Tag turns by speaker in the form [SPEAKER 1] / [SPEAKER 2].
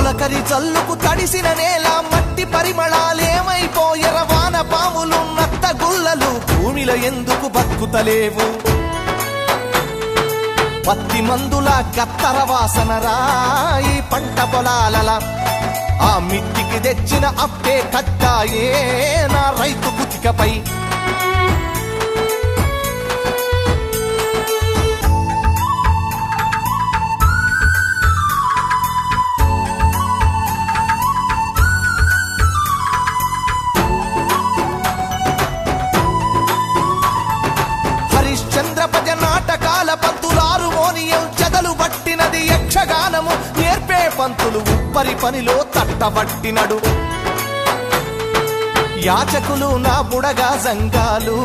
[SPEAKER 1] తొలకరి జల్లుకు తడిసిన నేల మట్టి పరిమళాలేమైపోయెర వాన పాములు నత్త గుల్లలు భూమిలో ఎందుకు బతుకుతలేవు పత్తి మందుల కత్తర వాసన రాయి పంట పొలాలల ఆ మిట్టికి తెచ్చిన అప్పే కట్టాయే నా రైతు కుతికపై హరిశ్చంద్రపజ నాటకాల పంతులారు మోనియం చెదలు పట్టినది యక్షగానము నేర్పే పంతులు ఉప్పరి పనిలో తట్టబట్టినడు యాచకులు నా బుడగా సంఘాలు